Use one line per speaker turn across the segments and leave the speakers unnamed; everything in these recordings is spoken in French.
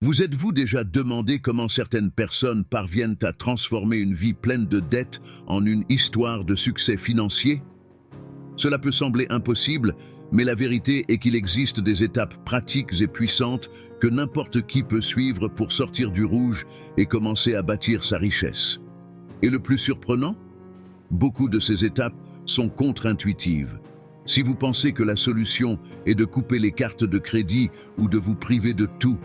Vous êtes-vous déjà demandé comment certaines personnes parviennent à transformer une vie pleine de dettes en une histoire de succès financier? Cela peut sembler impossible, mais la vérité est qu'il existe des étapes pratiques et puissantes que n'importe qui peut suivre pour sortir du rouge et commencer à bâtir sa richesse. Et le plus surprenant? Beaucoup de ces étapes sont contre-intuitives. Si vous pensez que la solution est de couper les cartes de crédit ou de vous priver de tout,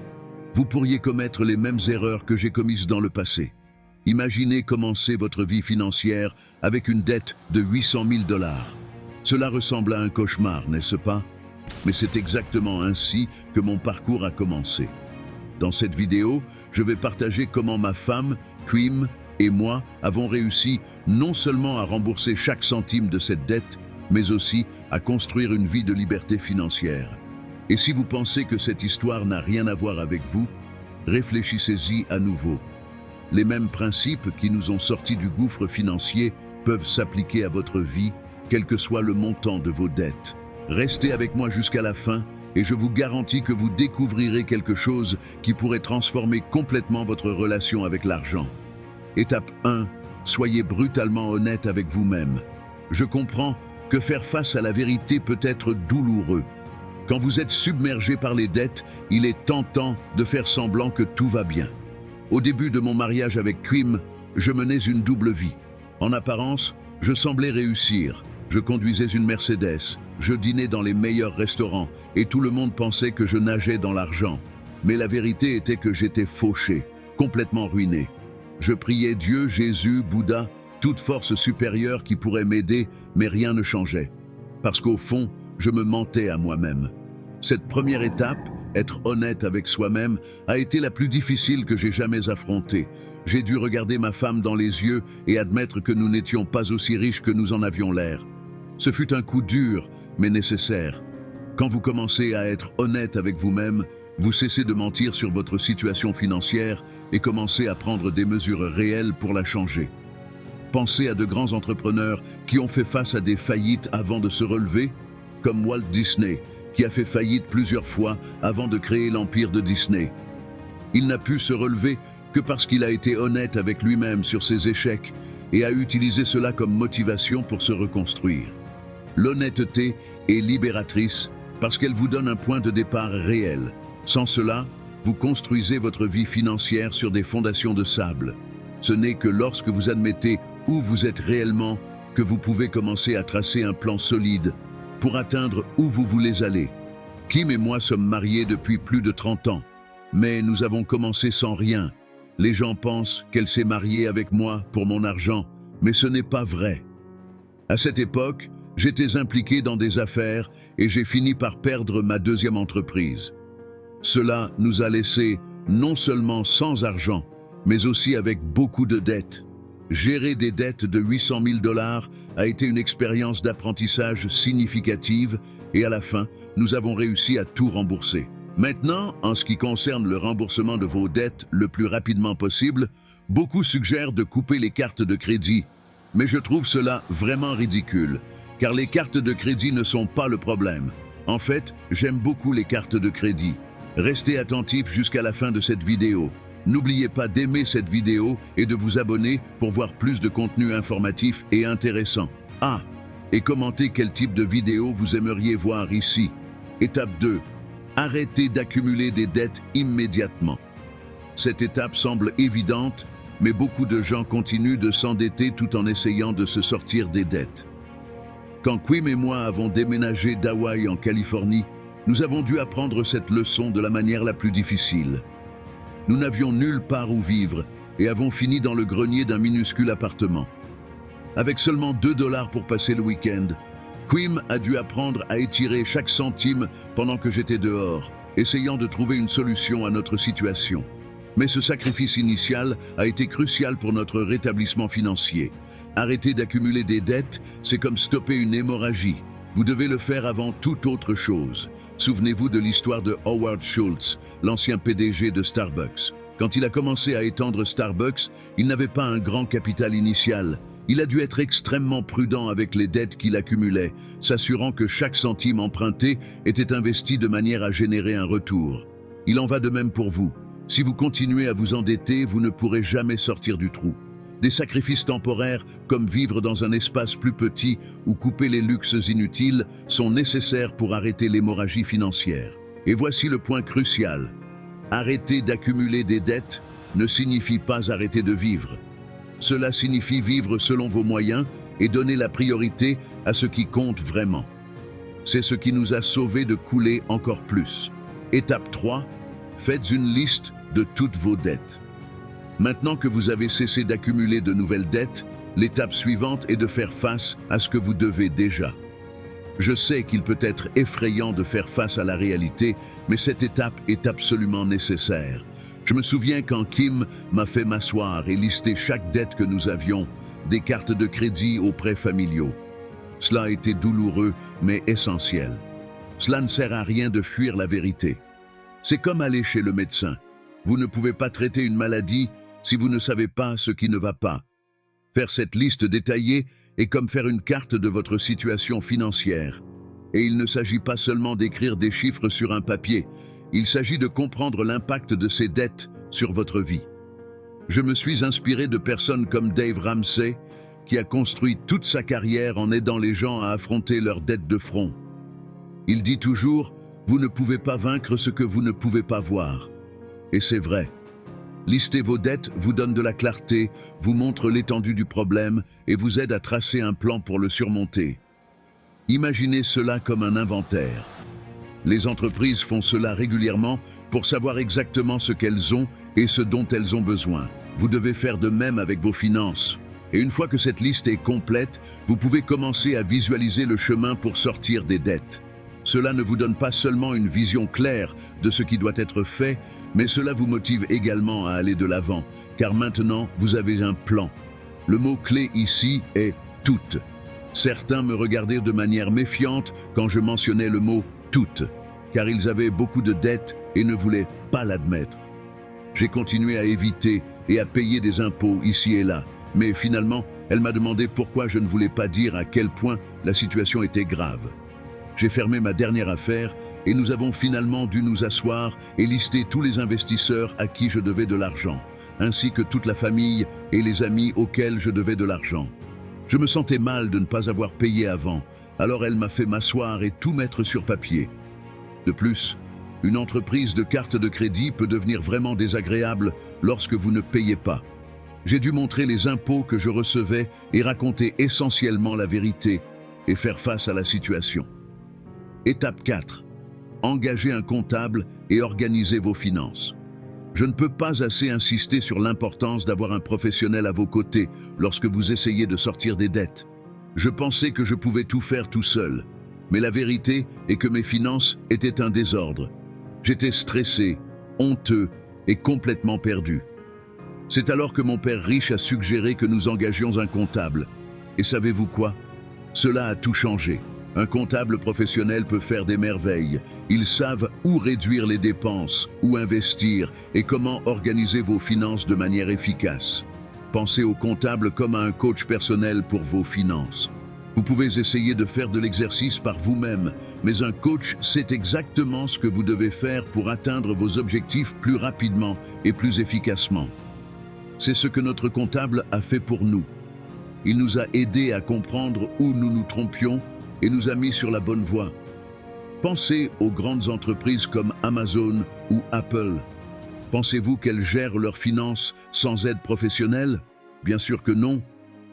vous pourriez commettre les mêmes erreurs que j'ai commises dans le passé. Imaginez commencer votre vie financière avec une dette de 800 000 $. Cela ressemble à un cauchemar, n'est-ce pas? Mais c'est exactement ainsi que mon parcours a commencé. Dans cette vidéo, je vais partager comment ma femme, Kim, et moi avons réussi non seulement à rembourser chaque centime de cette dette, mais aussi à construire une vie de liberté financière. Et si vous pensez que cette histoire n'a rien à voir avec vous, réfléchissez-y à nouveau. Les mêmes principes qui nous ont sortis du gouffre financier peuvent s'appliquer à votre vie, quel que soit le montant de vos dettes. Restez avec moi jusqu'à la fin et je vous garantis que vous découvrirez quelque chose qui pourrait transformer complètement votre relation avec l'argent. Étape 1. Soyez brutalement honnête avec vous-même. Je comprends que faire face à la vérité peut être douloureux. Quand vous êtes submergé par les dettes, il est tentant de faire semblant que tout va bien. Au début de mon mariage avec Kim, je menais une double vie. En apparence, je semblais réussir. Je conduisais une Mercedes, je dînais dans les meilleurs restaurants et tout le monde pensait que je nageais dans l'argent. Mais la vérité était que j'étais fauché, complètement ruiné. Je priais Dieu, Jésus, Bouddha, toute force supérieure qui pourrait m'aider, mais rien ne changeait. Parce qu'au fond, je me mentais à moi-même. Cette première étape, être honnête avec soi-même, a été la plus difficile que j'ai jamais affrontée. J'ai dû regarder ma femme dans les yeux et admettre que nous n'étions pas aussi riches que nous en avions l'air. Ce fut un coup dur, mais nécessaire. Quand vous commencez à être honnête avec vous-même, vous cessez de mentir sur votre situation financière et commencez à prendre des mesures réelles pour la changer. Pensez à de grands entrepreneurs qui ont fait face à des faillites avant de se relever, comme Walt Disney, qui a fait faillite plusieurs fois avant de créer l'empire de Disney. Il n'a pu se relever que parce qu'il a été honnête avec lui-même sur ses échecs et a utilisé cela comme motivation pour se reconstruire. L'honnêteté est libératrice parce qu'elle vous donne un point de départ réel. Sans cela, vous construisez votre vie financière sur des fondations de sable. Ce n'est que lorsque vous admettez où vous êtes réellement que vous pouvez commencer à tracer un plan solide pour atteindre où vous voulez aller. Kim et moi sommes mariés depuis plus de 30 ans, mais nous avons commencé sans rien. Les gens pensent qu'elle s'est mariée avec moi pour mon argent, mais ce n'est pas vrai. À cette époque, j'étais impliqué dans des affaires et j'ai fini par perdre ma deuxième entreprise. Cela nous a laissés non seulement sans argent, mais aussi avec beaucoup de dettes. Gérer des dettes de 800 000 $ a été une expérience d'apprentissage significative et à la fin, nous avons réussi à tout rembourser. Maintenant, en ce qui concerne le remboursement de vos dettes le plus rapidement possible, beaucoup suggèrent de couper les cartes de crédit. Mais je trouve cela vraiment ridicule, car les cartes de crédit ne sont pas le problème. En fait, j'aime beaucoup les cartes de crédit. Restez attentifs jusqu'à la fin de cette vidéo. N'oubliez pas d'aimer cette vidéo et de vous abonner pour voir plus de contenu informatif et intéressant. Ah, et commentez quel type de vidéo vous aimeriez voir ici. Étape 2. Arrêtez d'accumuler des dettes immédiatement. Cette étape semble évidente, mais beaucoup de gens continuent de s'endetter tout en essayant de se sortir des dettes. Quand Kim et moi avons déménagé d'Hawaï en Californie, nous avons dû apprendre cette leçon de la manière la plus difficile. Nous n'avions nulle part où vivre et avons fini dans le grenier d'un minuscule appartement. Avec seulement 2 $ pour passer le week-end, Kim a dû apprendre à étirer chaque centime pendant que j'étais dehors, essayant de trouver une solution à notre situation. Mais ce sacrifice initial a été crucial pour notre rétablissement financier. Arrêter d'accumuler des dettes, c'est comme stopper une hémorragie. Vous devez le faire avant toute autre chose. Souvenez-vous de l'histoire de Howard Schultz, l'ancien PDG de Starbucks. Quand il a commencé à étendre Starbucks, il n'avait pas un grand capital initial. Il a dû être extrêmement prudent avec les dettes qu'il accumulait, s'assurant que chaque centime emprunté était investi de manière à générer un retour. Il en va de même pour vous. Si vous continuez à vous endetter, vous ne pourrez jamais sortir du trou. Des sacrifices temporaires, comme vivre dans un espace plus petit ou couper les luxes inutiles, sont nécessaires pour arrêter l'hémorragie financière. Et voici le point crucial. Arrêter d'accumuler des dettes ne signifie pas arrêter de vivre. Cela signifie vivre selon vos moyens et donner la priorité à ce qui compte vraiment. C'est ce qui nous a sauvés de couler encore plus. Étape 3. Faites une liste de toutes vos dettes. Maintenant que vous avez cessé d'accumuler de nouvelles dettes, l'étape suivante est de faire face à ce que vous devez déjà. Je sais qu'il peut être effrayant de faire face à la réalité, mais cette étape est absolument nécessaire. Je me souviens quand Kim m'a fait m'asseoir et lister chaque dette que nous avions, des cartes de crédit aux prêts familiaux. Cela a été douloureux, mais essentiel. Cela ne sert à rien de fuir la vérité. C'est comme aller chez le médecin. Vous ne pouvez pas traiter une maladie si vous ne savez pas ce qui ne va pas. Faire cette liste détaillée est comme faire une carte de votre situation financière. Et il ne s'agit pas seulement d'écrire des chiffres sur un papier, il s'agit de comprendre l'impact de ces dettes sur votre vie. Je me suis inspiré de personnes comme Dave Ramsey, qui a construit toute sa carrière en aidant les gens à affronter leurs dettes de front. Il dit toujours, vous ne pouvez pas vaincre ce que vous ne pouvez pas voir. Et c'est vrai. Lister vos dettes vous donne de la clarté, vous montre l'étendue du problème et vous aide à tracer un plan pour le surmonter. Imaginez cela comme un inventaire. Les entreprises font cela régulièrement pour savoir exactement ce qu'elles ont et ce dont elles ont besoin. Vous devez faire de même avec vos finances. Et une fois que cette liste est complète, vous pouvez commencer à visualiser le chemin pour sortir des dettes. Cela ne vous donne pas seulement une vision claire de ce qui doit être fait, mais cela vous motive également à aller de l'avant, car maintenant vous avez un plan. Le mot-clé ici est « toutes ». Certains me regardaient de manière méfiante quand je mentionnais le mot « toutes », car ils avaient beaucoup de dettes et ne voulaient pas l'admettre. J'ai continué à éviter et à payer des impôts ici et là, mais finalement, elle m'a demandé pourquoi je ne voulais pas dire à quel point la situation était grave. J'ai fermé ma dernière affaire et nous avons finalement dû nous asseoir et lister tous les investisseurs à qui je devais de l'argent, ainsi que toute la famille et les amis auxquels je devais de l'argent. Je me sentais mal de ne pas avoir payé avant, alors elle m'a fait m'asseoir et tout mettre sur papier. De plus, une entreprise de carte de crédit peut devenir vraiment désagréable lorsque vous ne payez pas. J'ai dû montrer les impôts que je recevais et raconter essentiellement la vérité et faire face à la situation. Étape 4. Engagez un comptable et organisez vos finances. Je ne peux pas assez insister sur l'importance d'avoir un professionnel à vos côtés lorsque vous essayez de sortir des dettes. Je pensais que je pouvais tout faire tout seul, mais la vérité est que mes finances étaient un désordre. J'étais stressé, honteux et complètement perdu. C'est alors que mon père riche a suggéré que nous engagions un comptable. Et savez-vous quoi? Cela a tout changé. Un comptable professionnel peut faire des merveilles. Ils savent où réduire les dépenses, où investir et comment organiser vos finances de manière efficace. Pensez au comptable comme à un coach personnel pour vos finances. Vous pouvez essayer de faire de l'exercice par vous-même, mais un coach sait exactement ce que vous devez faire pour atteindre vos objectifs plus rapidement et plus efficacement. C'est ce que notre comptable a fait pour nous. Il nous a aidés à comprendre où nous nous trompions et nous a mis sur la bonne voie. Pensez aux grandes entreprises comme Amazon ou Apple. Pensez-vous qu'elles gèrent leurs finances sans aide professionnelle? Bien sûr que non.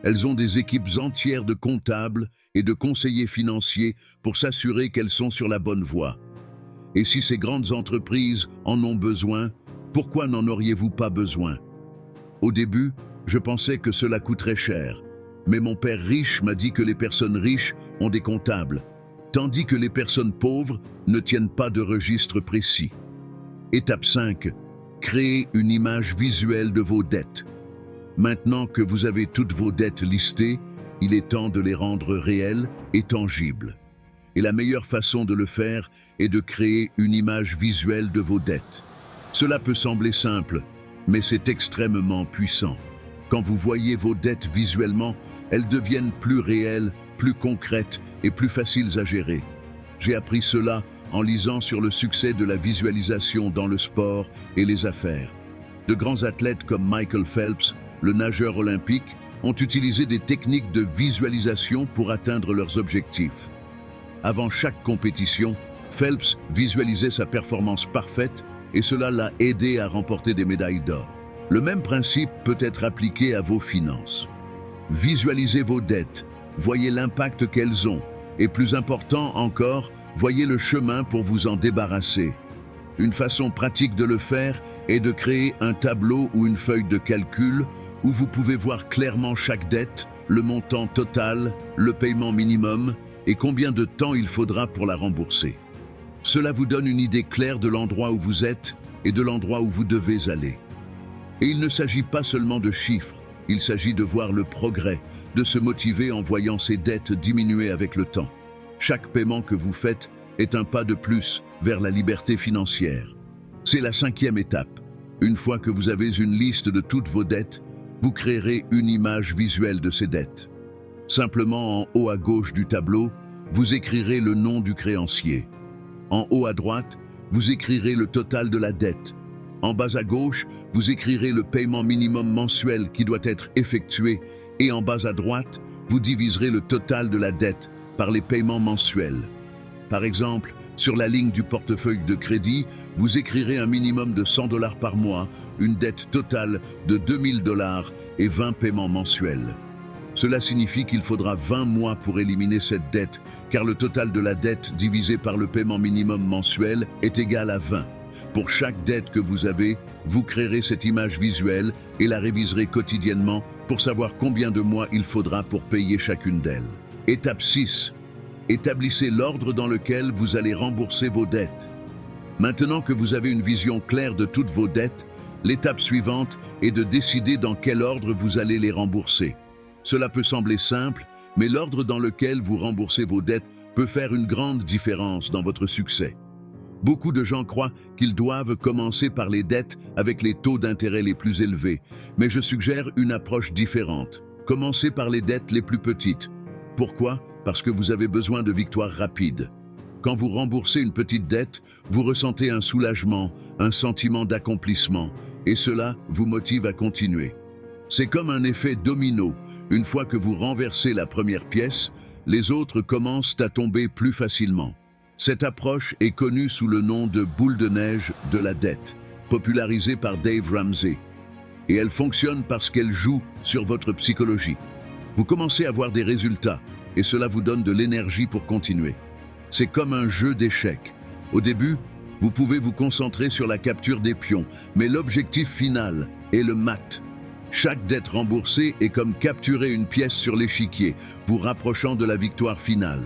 Elles ont des équipes entières de comptables et de conseillers financiers pour s'assurer qu'elles sont sur la bonne voie. Et si ces grandes entreprises en ont besoin, pourquoi n'en auriez-vous pas besoin? Au début, je pensais que cela coûterait cher. Mais mon père riche m'a dit que les personnes riches ont des comptables, tandis que les personnes pauvres ne tiennent pas de registre précis. Étape 5. Créez une image visuelle de vos dettes. Maintenant que vous avez toutes vos dettes listées, il est temps de les rendre réelles et tangibles. Et la meilleure façon de le faire est de créer une image visuelle de vos dettes. Cela peut sembler simple, mais c'est extrêmement puissant. Quand vous voyez vos dettes visuellement, elles deviennent plus réelles, plus concrètes et plus faciles à gérer. J'ai appris cela en lisant sur le succès de la visualisation dans le sport et les affaires. De grands athlètes comme Michael Phelps, le nageur olympique, ont utilisé des techniques de visualisation pour atteindre leurs objectifs. Avant chaque compétition, Phelps visualisait sa performance parfaite et cela l'a aidé à remporter des médailles d'or. Le même principe peut être appliqué à vos finances. Visualisez vos dettes, voyez l'impact qu'elles ont et plus important encore, voyez le chemin pour vous en débarrasser. Une façon pratique de le faire est de créer un tableau ou une feuille de calcul où vous pouvez voir clairement chaque dette, le montant total, le paiement minimum et combien de temps il faudra pour la rembourser. Cela vous donne une idée claire de l'endroit où vous êtes et de l'endroit où vous devez aller. Et il ne s'agit pas seulement de chiffres, il s'agit de voir le progrès, de se motiver en voyant ses dettes diminuer avec le temps. Chaque paiement que vous faites est un pas de plus vers la liberté financière. C'est la 5e étape. Une fois que vous avez une liste de toutes vos dettes, vous créerez une image visuelle de ces dettes. Simplement en haut à gauche du tableau, vous écrirez le nom du créancier. En haut à droite, vous écrirez le total de la dette. En bas à gauche, vous écrirez le paiement minimum mensuel qui doit être effectué et en bas à droite, vous diviserez le total de la dette par les paiements mensuels. Par exemple, sur la ligne du portefeuille de crédit, vous écrirez un minimum de $100 par mois, une dette totale de $2000 et 20 paiements mensuels. Cela signifie qu'il faudra 20 mois pour éliminer cette dette, car le total de la dette divisé par le paiement minimum mensuel est égal à 20. Pour chaque dette que vous avez, vous créerez cette image visuelle et la réviserez quotidiennement pour savoir combien de mois il faudra pour payer chacune d'elles. Étape 6. Établissez l'ordre dans lequel vous allez rembourser vos dettes. Maintenant que vous avez une vision claire de toutes vos dettes, l'étape suivante est de décider dans quel ordre vous allez les rembourser. Cela peut sembler simple, mais l'ordre dans lequel vous remboursez vos dettes peut faire une grande différence dans votre succès. Beaucoup de gens croient qu'ils doivent commencer par les dettes avec les taux d'intérêt les plus élevés, mais je suggère une approche différente. Commencez par les dettes les plus petites. Pourquoi ? Parce que vous avez besoin de victoires rapides. Quand vous remboursez une petite dette, vous ressentez un soulagement, un sentiment d'accomplissement, et cela vous motive à continuer. C'est comme un effet domino. Une fois que vous renversez la première pièce, les autres commencent à tomber plus facilement. Cette approche est connue sous le nom de boule de neige de la dette, popularisée par Dave Ramsey. Et elle fonctionne parce qu'elle joue sur votre psychologie. Vous commencez à voir des résultats, et cela vous donne de l'énergie pour continuer. C'est comme un jeu d'échecs. Au début, vous pouvez vous concentrer sur la capture des pions, mais l'objectif final est le mat. Chaque dette remboursée est comme capturer une pièce sur l'échiquier, vous rapprochant de la victoire finale.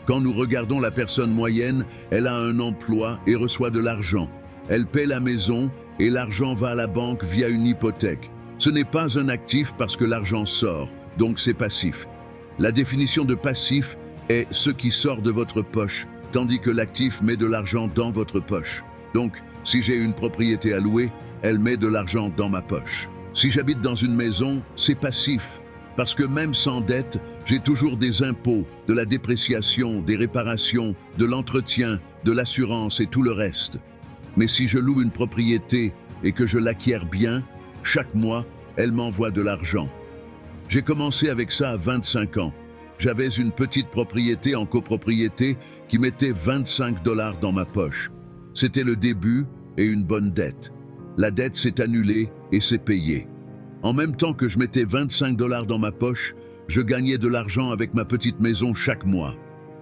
Quand nous regardons la personne moyenne, elle a un emploi et reçoit de l'argent. Elle paie la maison et l'argent va à la banque via une hypothèque. Ce n'est pas un actif parce que l'argent sort, donc c'est passif. La définition de passif est ce qui sort de votre poche, tandis que l'actif met de l'argent dans votre poche. Donc, si j'ai une propriété à louer, elle met de l'argent dans ma poche. Si j'habite dans une maison, c'est passif, parce que même sans dette, j'ai toujours des impôts, de la dépréciation, des réparations, de l'entretien, de l'assurance et tout le reste. Mais si je loue une propriété et que je l'acquiers bien, chaque mois, elle m'envoie de l'argent. J'ai commencé avec ça à 25 ans. J'avais une petite propriété en copropriété qui mettait $25 dans ma poche. C'était le début et une bonne dette. La dette s'est annulée et s'est payée. En même temps que je mettais $25 dans ma poche, je gagnais de l'argent avec ma petite maison chaque mois.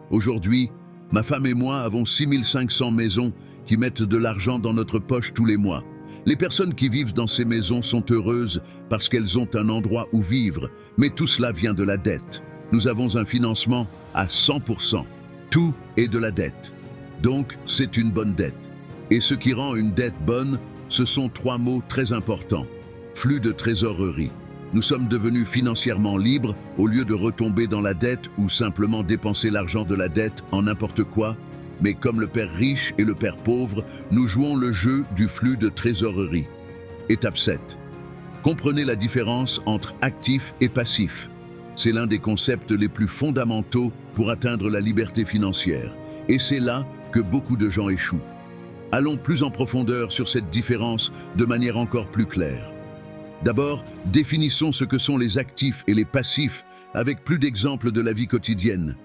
Aujourd'hui, ma femme et moi avons 6500 maisons qui mettent de l'argent dans notre poche tous les mois. Les personnes qui vivent dans ces maisons sont heureuses parce qu'elles ont un endroit où vivre, mais tout cela vient de la dette. Nous avons un financement à 100%. Tout est de la dette. Donc, c'est une bonne dette. Et ce qui rend une dette bonne, ce sont 3 mots très importants. Flux de trésorerie. Nous sommes devenus financièrement libres au lieu de retomber dans la dette ou simplement dépenser l'argent de la dette en n'importe quoi. Mais comme le père riche et le père pauvre, nous jouons le jeu du flux de trésorerie. Étape 7. Comprenez la différence entre actif et passif. C'est l'un des concepts les plus fondamentaux pour atteindre la liberté financière. Et c'est là que beaucoup de gens échouent. Allons plus en profondeur sur cette différence de manière encore plus claire. D'abord, définissons ce que sont les actifs et les passifs avec plus d'exemples de la vie quotidienne.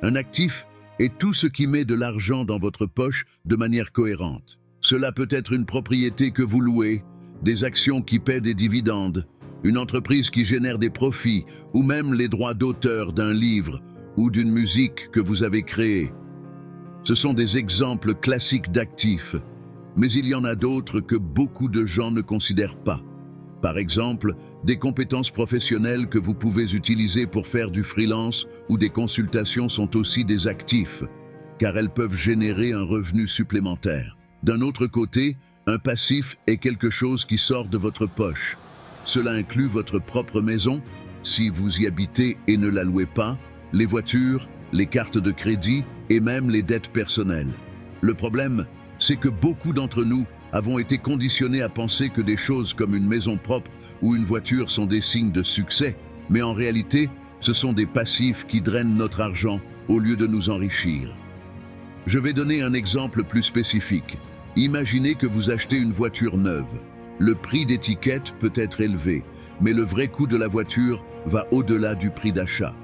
Un actif est tout ce qui met de l'argent dans votre poche de manière cohérente. Cela peut être une propriété que vous louez, des actions qui paient des dividendes, une entreprise qui génère des profits, ou même les droits d'auteur d'un livre ou d'une musique que vous avez créée. Ce sont des exemples classiques d'actifs, mais il y en a d'autres que beaucoup de gens ne considèrent pas. Par exemple, des compétences professionnelles que vous pouvez utiliser pour faire du freelance ou des consultations sont aussi des actifs, car elles peuvent générer un revenu supplémentaire. D'un autre côté, un passif est quelque chose qui sort de votre poche. Cela inclut votre propre maison, si vous y habitez et ne la louez pas, les voitures, les cartes de crédit et même les dettes personnelles. Le problème, c'est que beaucoup d'entre nous avons été conditionnés à penser que des choses comme une maison propre ou une voiture sont des signes de succès, mais en réalité, ce sont des passifs qui drainent notre argent au lieu de nous enrichir. Je vais donner un exemple plus spécifique. Imaginez que vous achetez une voiture neuve. Le prix d'étiquette peut être élevé, mais le vrai coût de la voiture va au-delà du prix d'achat.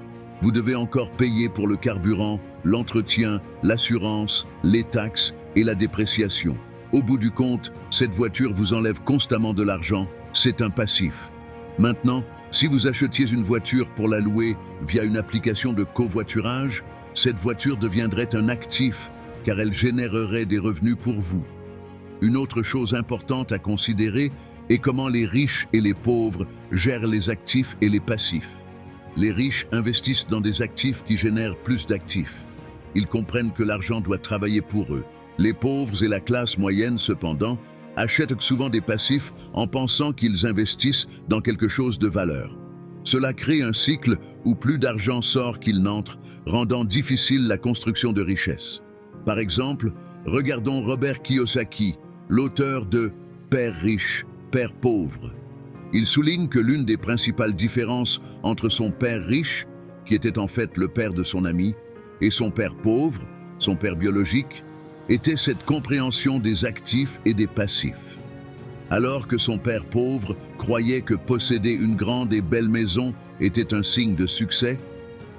Vous devez encore payer pour le carburant, l'entretien, l'assurance, les taxes et la dépréciation. Au bout du compte, cette voiture vous enlève constamment de l'argent, c'est un passif. Maintenant, si vous achetiez une voiture pour la louer via une application de covoiturage, cette voiture deviendrait un actif car elle générerait des revenus pour vous. Une autre chose importante à considérer est comment les riches et les pauvres gèrent les actifs et les passifs. Les riches investissent dans des actifs qui génèrent plus d'actifs. Ils comprennent que l'argent doit travailler pour eux. Les pauvres et la classe moyenne, cependant, achètent souvent des passifs en pensant qu'ils investissent dans quelque chose de valeur. Cela crée un cycle où plus d'argent sort qu'il n'entre, rendant difficile la construction de richesses. Par exemple, regardons Robert Kiyosaki, l'auteur de « Père riche, Père pauvre ». Il souligne que l'une des principales différences entre son père riche, qui était en fait le père de son ami, et son père pauvre, son père biologique, était cette compréhension des actifs et des passifs. Alors que son père pauvre croyait que posséder une grande et belle maison était un signe de succès,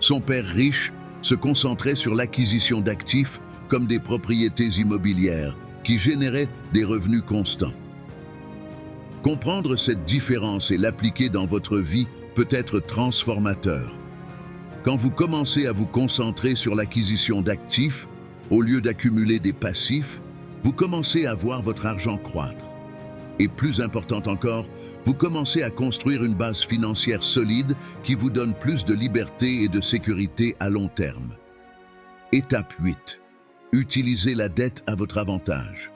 son père riche se concentrait sur l'acquisition d'actifs comme des propriétés immobilières qui généraient des revenus constants. Comprendre cette différence et l'appliquer dans votre vie peut être transformateur. Quand vous commencez à vous concentrer sur l'acquisition d'actifs, au lieu d'accumuler des passifs, vous commencez à voir votre argent croître. Et plus important encore, vous commencez à construire une base financière solide qui vous donne plus de liberté et de sécurité à long terme. Étape 8. Utilisez la dette à votre avantage.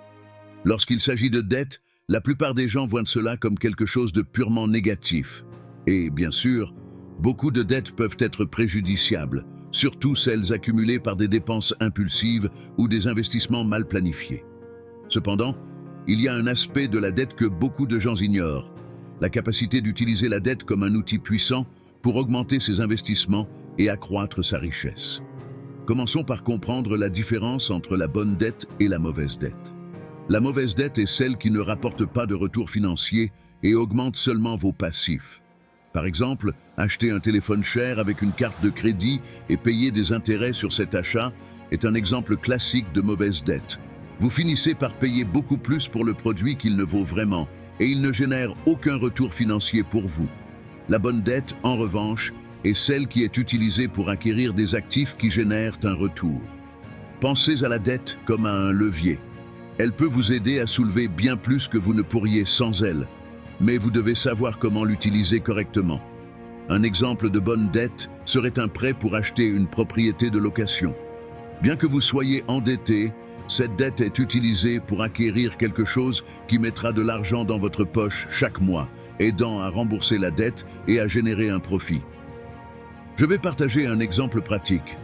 Lorsqu'il s'agit de dette, la plupart des gens voient cela comme quelque chose de purement négatif. Et bien sûr, beaucoup de dettes peuvent être préjudiciables, surtout celles accumulées par des dépenses impulsives ou des investissements mal planifiés. Cependant, il y a un aspect de la dette que beaucoup de gens ignorent, la capacité d'utiliser la dette comme un outil puissant pour augmenter ses investissements et accroître sa richesse. Commençons par comprendre la différence entre la bonne dette et la mauvaise dette. La mauvaise dette est celle qui ne rapporte pas de retour financier et augmente seulement vos passifs. Par exemple, acheter un téléphone cher avec une carte de crédit et payer des intérêts sur cet achat est un exemple classique de mauvaise dette. Vous finissez par payer beaucoup plus pour le produit qu'il ne vaut vraiment et il ne génère aucun retour financier pour vous. La bonne dette, en revanche, est celle qui est utilisée pour acquérir des actifs qui génèrent un retour. Pensez à la dette comme à un levier. Elle peut vous aider à soulever bien plus que vous ne pourriez sans elle, mais vous devez savoir comment l'utiliser correctement. Un exemple de bonne dette serait un prêt pour acheter une propriété de location. Bien que vous soyez endetté, cette dette est utilisée pour acquérir quelque chose qui mettra de l'argent dans votre poche chaque mois, aidant à rembourser la dette et à générer un profit. Je vais partager un exemple pratique.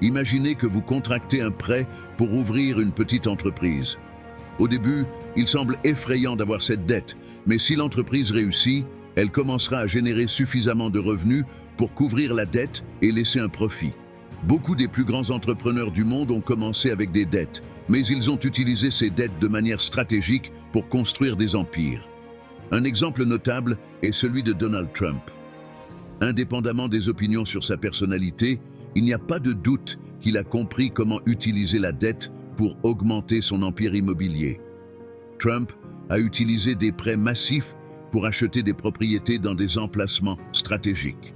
Imaginez que vous contractez un prêt pour ouvrir une petite entreprise. Au début, il semble effrayant d'avoir cette dette, mais si l'entreprise réussit, elle commencera à générer suffisamment de revenus pour couvrir la dette et laisser un profit. Beaucoup des plus grands entrepreneurs du monde ont commencé avec des dettes, mais ils ont utilisé ces dettes de manière stratégique pour construire des empires. Un exemple notable est celui de Donald Trump. Indépendamment des opinions sur sa personnalité, il n'y a pas de doute qu'il a compris comment utiliser la dette pour augmenter son empire immobilier. Trump a utilisé des prêts massifs pour acheter des propriétés dans des emplacements stratégiques.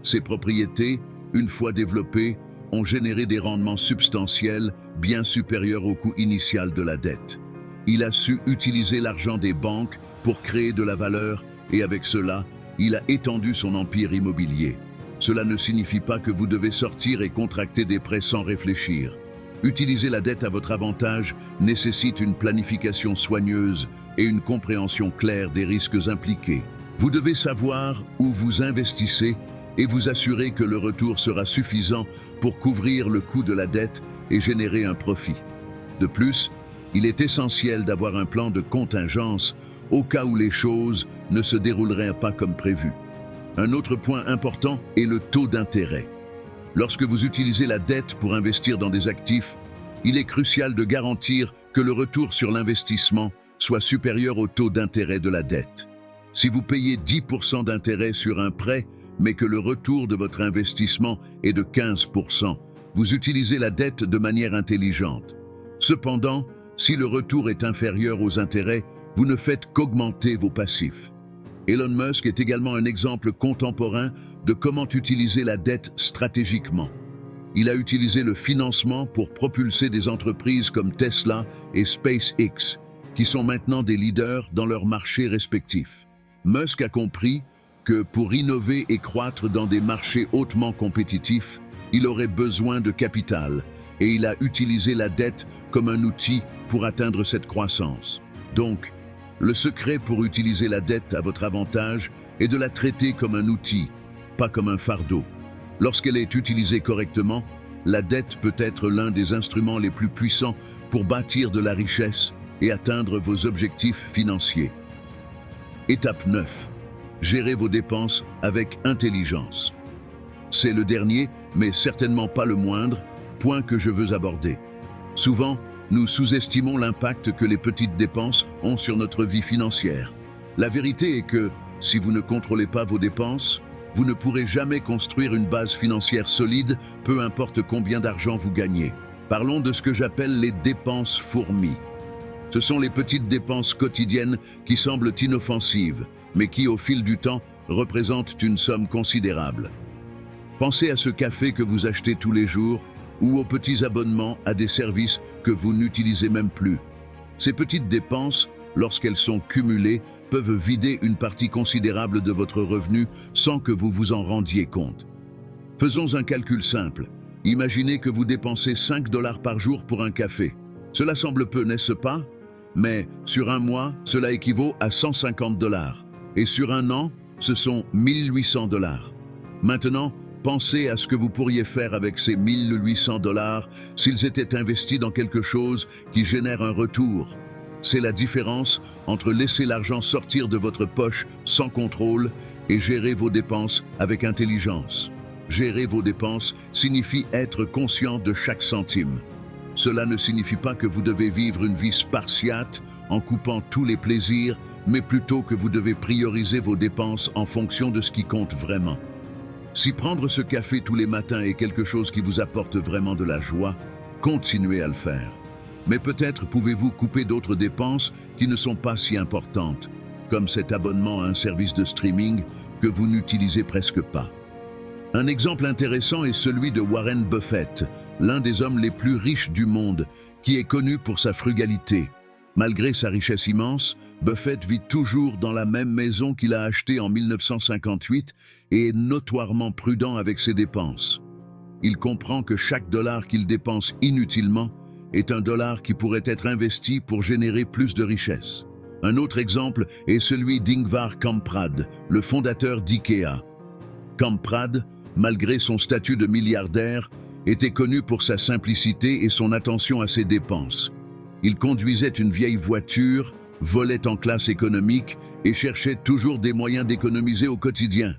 Ces propriétés, une fois développées, ont généré des rendements substantiels bien supérieurs au coût initial de la dette. Il a su utiliser l'argent des banques pour créer de la valeur et avec cela, il a étendu son empire immobilier. Cela ne signifie pas que vous devez sortir et contracter des prêts sans réfléchir. Utiliser la dette à votre avantage nécessite une planification soigneuse et une compréhension claire des risques impliqués. Vous devez savoir où vous investissez et vous assurer que le retour sera suffisant pour couvrir le coût de la dette et générer un profit. De plus, il est essentiel d'avoir un plan de contingence au cas où les choses ne se dérouleraient pas comme prévu. Un autre point important est le taux d'intérêt. Lorsque vous utilisez la dette pour investir dans des actifs, il est crucial de garantir que le retour sur l'investissement soit supérieur au taux d'intérêt de la dette. Si vous payez 10% d'intérêt sur un prêt, mais que le retour de votre investissement est de 15%, vous utilisez la dette de manière intelligente. Cependant, si le retour est inférieur aux intérêts, vous ne faites qu'augmenter vos passifs. Elon Musk est également un exemple contemporain de comment utiliser la dette stratégiquement. Il a utilisé le financement pour propulser des entreprises comme Tesla et SpaceX, qui sont maintenant des leaders dans leurs marchés respectifs. Musk a compris que pour innover et croître dans des marchés hautement compétitifs, il aurait besoin de capital et il a utilisé la dette comme un outil pour atteindre cette croissance. Donc, le secret pour utiliser la dette à votre avantage est de la traiter comme un outil, pas comme un fardeau. Lorsqu'elle est utilisée correctement, la dette peut être l'un des instruments les plus puissants pour bâtir de la richesse et atteindre vos objectifs financiers. Étape 9. Gérez vos dépenses avec intelligence. C'est le dernier, mais certainement pas le moindre, point que je veux aborder. Souvent, nous sous-estimons l'impact que les petites dépenses ont sur notre vie financière. La vérité est que, si vous ne contrôlez pas vos dépenses, vous ne pourrez jamais construire une base financière solide, peu importe combien d'argent vous gagnez. Parlons de ce que j'appelle les dépenses fourmis. Ce sont les petites dépenses quotidiennes qui semblent inoffensives, mais qui, au fil du temps, représentent une somme considérable. Pensez à ce café que vous achetez tous les jours, ou aux petits abonnements à des services que vous n'utilisez même plus. Ces petites dépenses, lorsqu'elles sont cumulées, peuvent vider une partie considérable de votre revenu sans que vous vous en rendiez compte. Faisons un calcul simple. Imaginez que vous dépensez 5 $ par jour pour un café. Cela semble peu, n'est-ce pas? Mais sur un mois, cela équivaut à 150 $. Et sur un an, ce sont 1800 $. Maintenant, pensez à ce que vous pourriez faire avec ces 1800 $ s'ils étaient investis dans quelque chose qui génère un retour. C'est la différence entre laisser l'argent sortir de votre poche sans contrôle et gérer vos dépenses avec intelligence. Gérer vos dépenses signifie être conscient de chaque centime. Cela ne signifie pas que vous devez vivre une vie spartiate en coupant tous les plaisirs, mais plutôt que vous devez prioriser vos dépenses en fonction de ce qui compte vraiment. Si prendre ce café tous les matins est quelque chose qui vous apporte vraiment de la joie, continuez à le faire. Mais peut-être pouvez-vous couper d'autres dépenses qui ne sont pas si importantes, comme cet abonnement à un service de streaming que vous n'utilisez presque pas. Un exemple intéressant est celui de Warren Buffett, l'un des hommes les plus riches du monde, qui est connu pour sa frugalité. Malgré sa richesse immense, Buffett vit toujours dans la même maison qu'il a achetée en 1958 et est notoirement prudent avec ses dépenses. Il comprend que chaque dollar qu'il dépense inutilement est un dollar qui pourrait être investi pour générer plus de richesse. Un autre exemple est celui d'Ingvar Kamprad, le fondateur d'IKEA. Kamprad, malgré son statut de milliardaire, était connu pour sa simplicité et son attention à ses dépenses. Il conduisait une vieille voiture, volait en classe économique et cherchait toujours des moyens d'économiser au quotidien.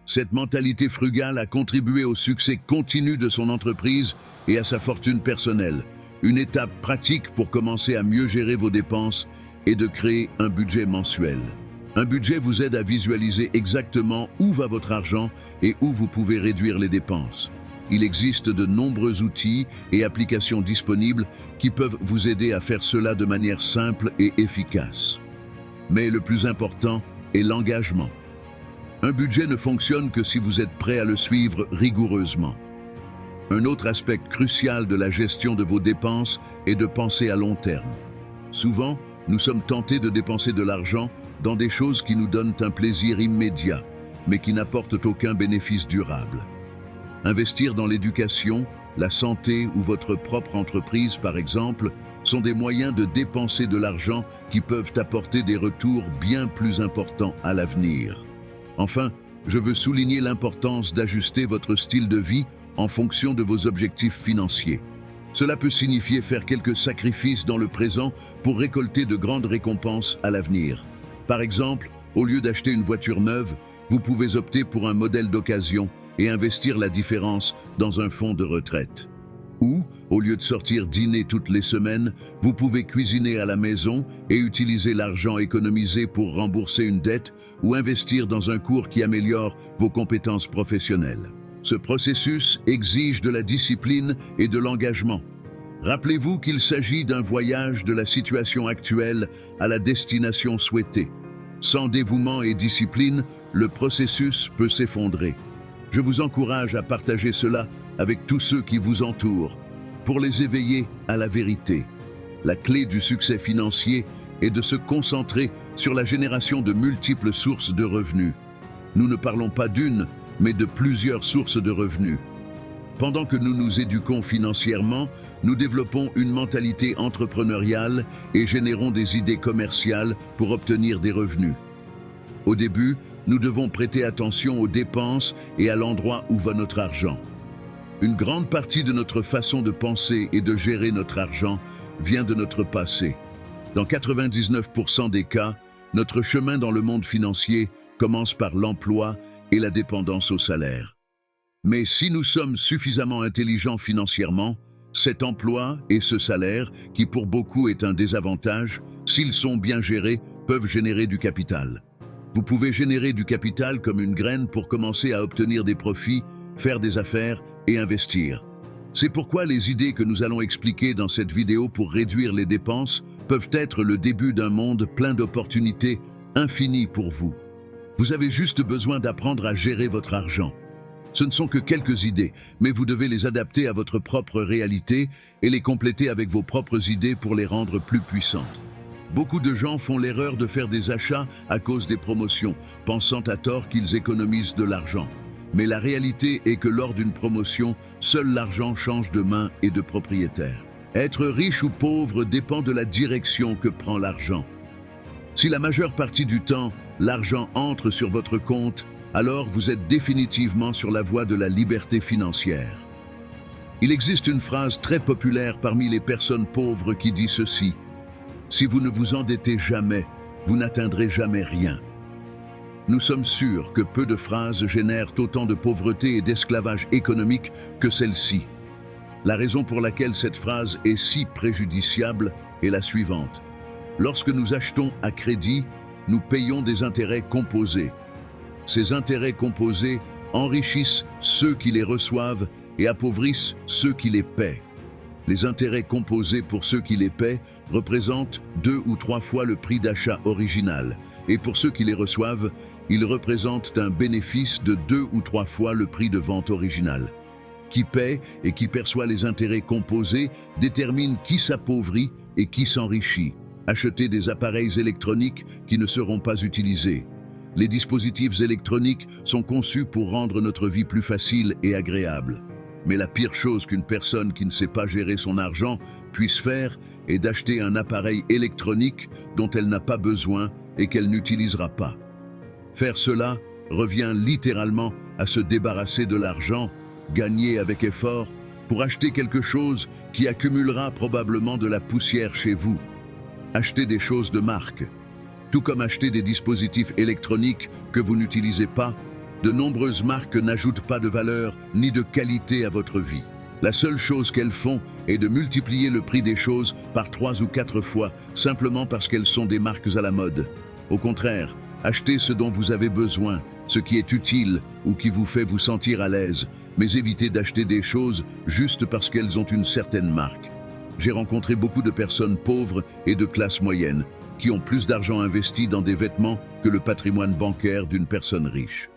Cette mentalité frugale a contribué au succès continu de son entreprise et à sa fortune personnelle. Une étape pratique pour commencer à mieux gérer vos dépenses est de créer un budget mensuel. Un budget vous aide à visualiser exactement où va votre argent et où vous pouvez réduire les dépenses. Il existe de nombreux outils et applications disponibles qui peuvent vous aider à faire cela de manière simple et efficace. Mais le plus important est l'engagement. Un budget ne fonctionne que si vous êtes prêt à le suivre rigoureusement. Un autre aspect crucial de la gestion de vos dépenses est de penser à long terme. Souvent, nous sommes tentés de dépenser de l'argent dans des choses qui nous donnent un plaisir immédiat, mais qui n'apportent aucun bénéfice durable. Investir dans l'éducation, la santé ou votre propre entreprise, par exemple, sont des moyens de dépenser de l'argent qui peuvent apporter des retours bien plus importants à l'avenir. Enfin, je veux souligner l'importance d'ajuster votre style de vie en fonction de vos objectifs financiers. Cela peut signifier faire quelques sacrifices dans le présent pour récolter de grandes récompenses à l'avenir. Par exemple, au lieu d'acheter une voiture neuve, vous pouvez opter pour un modèle d'occasion et investir la différence dans un fonds de retraite. Ou, au lieu de sortir dîner toutes les semaines, vous pouvez cuisiner à la maison et utiliser l'argent économisé pour rembourser une dette ou investir dans un cours qui améliore vos compétences professionnelles. Ce processus exige de la discipline et de l'engagement. Rappelez-vous qu'il s'agit d'un voyage de la situation actuelle à la destination souhaitée. Sans dévouement et discipline, le processus peut s'effondrer. Je vous encourage à partager cela avec tous ceux qui vous entourent, pour les éveiller à la vérité. La clé du succès financier est de se concentrer sur la génération de multiples sources de revenus. Nous ne parlons pas d'une, mais de plusieurs sources de revenus. Pendant que nous nous éduquons financièrement, nous développons une mentalité entrepreneuriale et générons des idées commerciales pour obtenir des revenus. Au début, nous devons prêter attention aux dépenses et à l'endroit où va notre argent. Une grande partie de notre façon de penser et de gérer notre argent vient de notre passé. Dans 99% des cas, notre chemin dans le monde financier commence par l'emploi et la dépendance au salaire. Mais si nous sommes suffisamment intelligents financièrement, cet emploi et ce salaire, qui pour beaucoup est un désavantage, s'ils sont bien gérés, peuvent générer du capital. Vous pouvez générer du capital comme une graine pour commencer à obtenir des profits, faire des affaires et investir. C'est pourquoi les idées que nous allons expliquer dans cette vidéo pour réduire les dépenses peuvent être le début d'un monde plein d'opportunités infinies pour vous. Vous avez juste besoin d'apprendre à gérer votre argent. Ce ne sont que quelques idées, mais vous devez les adapter à votre propre réalité et les compléter avec vos propres idées pour les rendre plus puissantes. Beaucoup de gens font l'erreur de faire des achats à cause des promotions, pensant à tort qu'ils économisent de l'argent. Mais la réalité est que lors d'une promotion, seul l'argent change de main et de propriétaire. Être riche ou pauvre dépend de la direction que prend l'argent. Si la majeure partie du temps, l'argent entre sur votre compte, alors vous êtes définitivement sur la voie de la liberté financière. Il existe une phrase très populaire parmi les personnes pauvres qui dit ceci: « Si vous ne vous endettez jamais, vous n'atteindrez jamais rien. » Nous sommes sûrs que peu de phrases génèrent autant de pauvreté et d'esclavage économique que celle-ci. La raison pour laquelle cette phrase est si préjudiciable est la suivante. Lorsque nous achetons à crédit, nous payons des intérêts composés. Ces intérêts composés enrichissent ceux qui les reçoivent et appauvrissent ceux qui les paient. Les intérêts composés pour ceux qui les paient représentent 2 ou 3 fois le prix d'achat original, et pour ceux qui les reçoivent, ils représentent un bénéfice de 2 ou 3 fois le prix de vente original. Qui paie et qui perçoit les intérêts composés détermine qui s'appauvrit et qui s'enrichit. Acheter des appareils électroniques qui ne seront pas utilisés. Les dispositifs électroniques sont conçus pour rendre notre vie plus facile et agréable. Mais la pire chose qu'une personne qui ne sait pas gérer son argent puisse faire est d'acheter un appareil électronique dont elle n'a pas besoin et qu'elle n'utilisera pas. Faire cela revient littéralement à se débarrasser de l'argent, gagné avec effort, pour acheter quelque chose qui accumulera probablement de la poussière chez vous. Acheter des choses de marque. Tout comme acheter des dispositifs électroniques que vous n'utilisez pas, De nombreuses marques n'ajoutent pas de valeur ni de qualité à votre vie. La seule chose qu'elles font est de multiplier le prix des choses par 3 ou 4 fois, simplement parce qu'elles sont des marques à la mode. Au contraire, achetez ce dont vous avez besoin, ce qui est utile ou qui vous fait vous sentir à l'aise, mais évitez d'acheter des choses juste parce qu'elles ont une certaine marque. J'ai rencontré beaucoup de personnes pauvres et de classe moyenne qui ont plus d'argent investi dans des vêtements que le patrimoine bancaire d'une personne riche.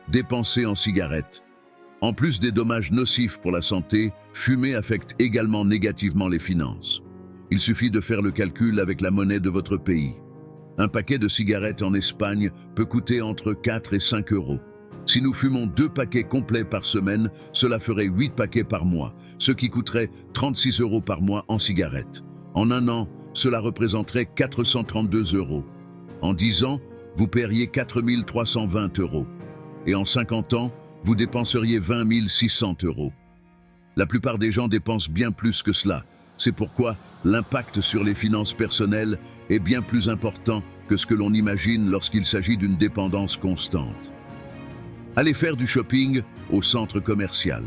Dépenser en cigarettes. En plus des dommages nocifs pour la santé, fumer affecte également négativement les finances. Il suffit de faire le calcul avec la monnaie de votre pays. Un paquet de cigarettes en Espagne peut coûter entre 4 et 5 euros. Si nous fumons 2 paquets complets par semaine, cela ferait 8 paquets par mois, ce qui coûterait 36 euros par mois en cigarettes. En un an, cela représenterait 432 euros. En 10 ans, vous paieriez 4 320 euros. Et en 50 ans, vous dépenseriez 20 600 euros. La plupart des gens dépensent bien plus que cela. C'est pourquoi l'impact sur les finances personnelles est bien plus important que ce que l'on imagine lorsqu'il s'agit d'une dépendance constante. Allez faire du shopping au centre commercial.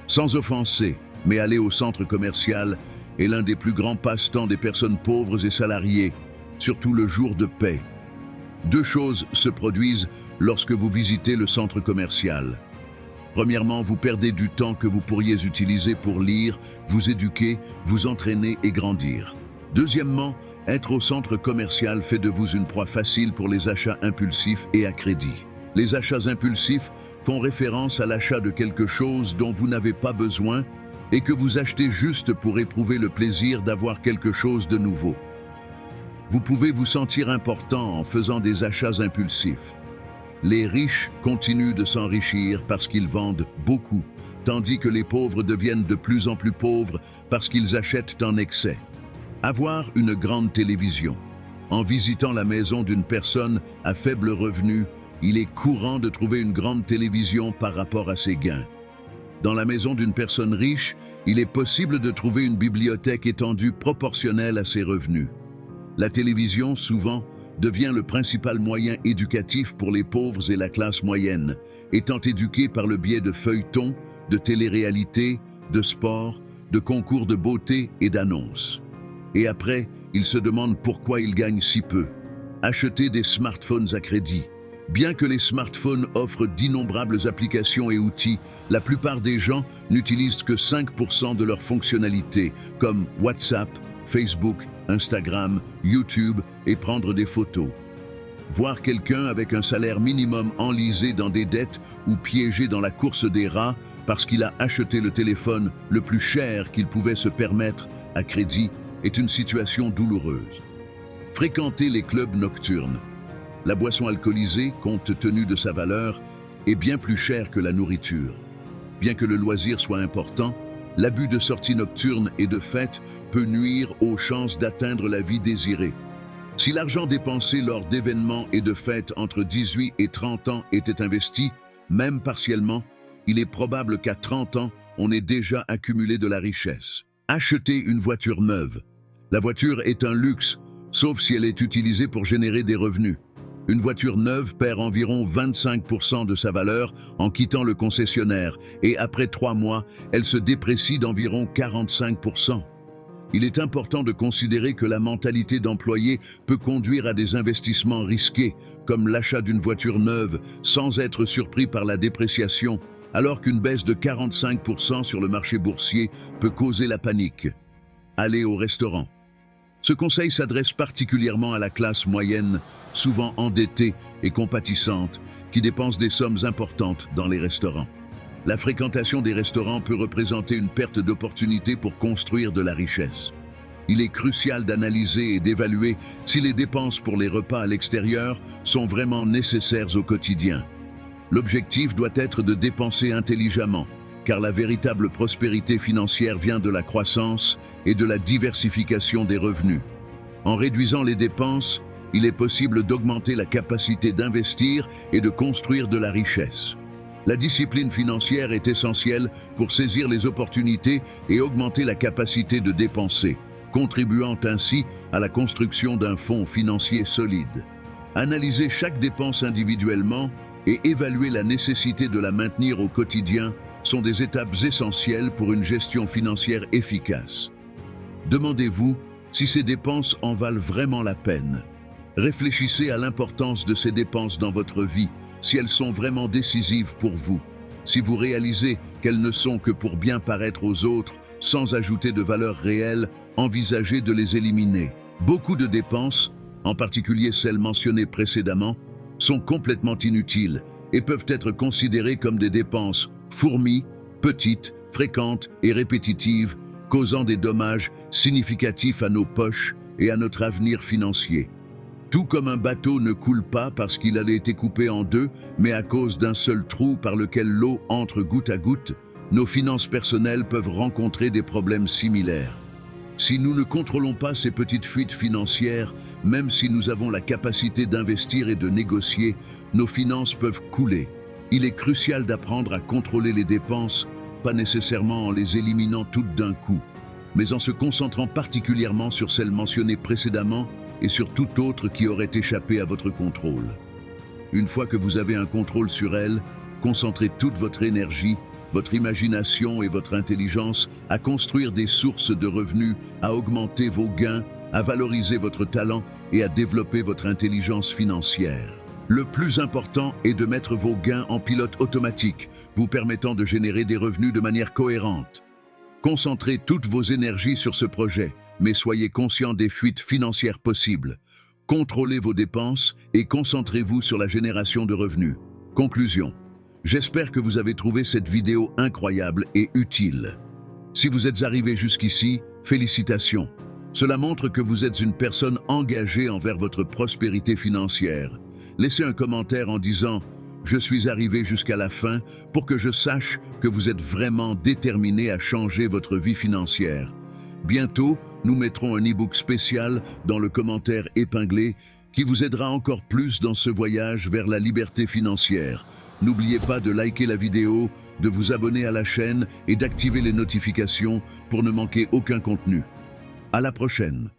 Sans offenser, mais aller au centre commercial est l'un des plus grands passe-temps des personnes pauvres et salariées, surtout le jour de paie. 2 choses se produisent lorsque vous visitez le centre commercial. Premièrement, vous perdez du temps que vous pourriez utiliser pour lire, vous éduquer, vous entraîner et grandir. Deuxièmement, être au centre commercial fait de vous une proie facile pour les achats impulsifs et à crédit. Les achats impulsifs font référence à l'achat de quelque chose dont vous n'avez pas besoin et que vous achetez juste pour éprouver le plaisir d'avoir quelque chose de nouveau. Vous pouvez vous sentir important en faisant des achats impulsifs. Les riches continuent de s'enrichir parce qu'ils vendent beaucoup, tandis que les pauvres deviennent de plus en plus pauvres parce qu'ils achètent en excès. Avoir une grande télévision. En visitant la maison d'une personne à faible revenu, il est courant de trouver une grande télévision par rapport à ses gains. Dans la maison d'une personne riche, il est possible de trouver une bibliothèque étendue proportionnelle à ses revenus. La télévision, souvent, devient le principal moyen éducatif pour les pauvres et la classe moyenne, étant éduqués par le biais de feuilletons, de télé-réalité, de sport, de concours de beauté et d'annonces. Et après, ils se demandent pourquoi ils gagnent si peu. Acheter des smartphones à crédit. Bien que les smartphones offrent d'innombrables applications et outils, la plupart des gens n'utilisent que 5% de leurs fonctionnalités, comme WhatsApp, Facebook, Instagram, YouTube et prendre des photos. Voir quelqu'un avec un salaire minimum enlisé dans des dettes ou piégé dans la course des rats parce qu'il a acheté le téléphone le plus cher qu'il pouvait se permettre à crédit est une situation douloureuse. Fréquenter les clubs nocturnes. La boisson alcoolisée, compte tenu de sa valeur, est bien plus chère que la nourriture. Bien que le loisir soit important, l'abus de sorties nocturnes et de fêtes peut nuire aux chances d'atteindre la vie désirée. Si l'argent dépensé lors d'événements et de fêtes entre 18 et 30 ans était investi, même partiellement, il est probable qu'à 30 ans, on ait déjà accumulé de la richesse. Acheter une voiture neuve. La voiture est un luxe, sauf si elle est utilisée pour générer des revenus. Une voiture neuve perd environ 25% de sa valeur en quittant le concessionnaire et après 3 mois, elle se déprécie d'environ 45%. Il est important de considérer que la mentalité d'employé peut conduire à des investissements risqués, comme l'achat d'une voiture neuve, sans être surpris par la dépréciation, alors qu'une baisse de 45% sur le marché boursier peut causer la panique. Aller au restaurant. Ce conseil s'adresse particulièrement à la classe moyenne, souvent endettée et compatissante, qui dépense des sommes importantes dans les restaurants. La fréquentation des restaurants peut représenter une perte d'opportunité pour construire de la richesse. Il est crucial d'analyser et d'évaluer si les dépenses pour les repas à l'extérieur sont vraiment nécessaires au quotidien. L'objectif doit être de dépenser intelligemment, car la véritable prospérité financière vient de la croissance et de la diversification des revenus. En réduisant les dépenses, il est possible d'augmenter la capacité d'investir et de construire de la richesse. La discipline financière est essentielle pour saisir les opportunités et augmenter la capacité de dépenser, contribuant ainsi à la construction d'un fonds financier solide. Analyser chaque dépense individuellement et évaluer la nécessité de la maintenir au quotidien sont des étapes essentielles pour une gestion financière efficace. Demandez-vous si ces dépenses en valent vraiment la peine. Réfléchissez à l'importance de ces dépenses dans votre vie, si elles sont vraiment décisives pour vous. Si vous réalisez qu'elles ne sont que pour bien paraître aux autres, sans ajouter de valeur réelle, envisagez de les éliminer. Beaucoup de dépenses, en particulier celles mentionnées précédemment, sont complètement inutiles et peuvent être considérées comme des dépenses fourmies, petites, fréquentes et répétitives, causant des dommages significatifs à nos poches et à notre avenir financier. Tout comme un bateau ne coule pas parce qu'il a été coupé en deux, mais à cause d'un seul trou par lequel l'eau entre goutte à goutte, nos finances personnelles peuvent rencontrer des problèmes similaires. Si nous ne contrôlons pas ces petites fuites financières, même si nous avons la capacité d'investir et de négocier, nos finances peuvent couler. Il est crucial d'apprendre à contrôler les dépenses, pas nécessairement en les éliminant toutes d'un coup, mais en se concentrant particulièrement sur celles mentionnées précédemment et sur toute autre qui aurait échappé à votre contrôle. Une fois que vous avez un contrôle sur elles, concentrez toute votre énergie, votre imagination et votre intelligence à construire des sources de revenus, à augmenter vos gains, à valoriser votre talent et à développer votre intelligence financière. Le plus important est de mettre vos gains en pilote automatique, vous permettant de générer des revenus de manière cohérente. Concentrez toutes vos énergies sur ce projet, mais soyez conscient des fuites financières possibles. Contrôlez vos dépenses et concentrez-vous sur la génération de revenus. Conclusion. J'espère que vous avez trouvé cette vidéo incroyable et utile. Si vous êtes arrivé jusqu'ici, félicitations. Cela montre que vous êtes une personne engagée envers votre prospérité financière. Laissez un commentaire en disant « Je suis arrivé jusqu'à la fin » pour que je sache que vous êtes vraiment déterminé à changer votre vie financière. Bientôt, nous mettrons un e-book spécial dans le commentaire épinglé qui vous aidera encore plus dans ce voyage vers la liberté financière. N'oubliez pas de liker la vidéo, de vous abonner à la chaîne et d'activer les notifications pour ne manquer aucun contenu. À la prochaine!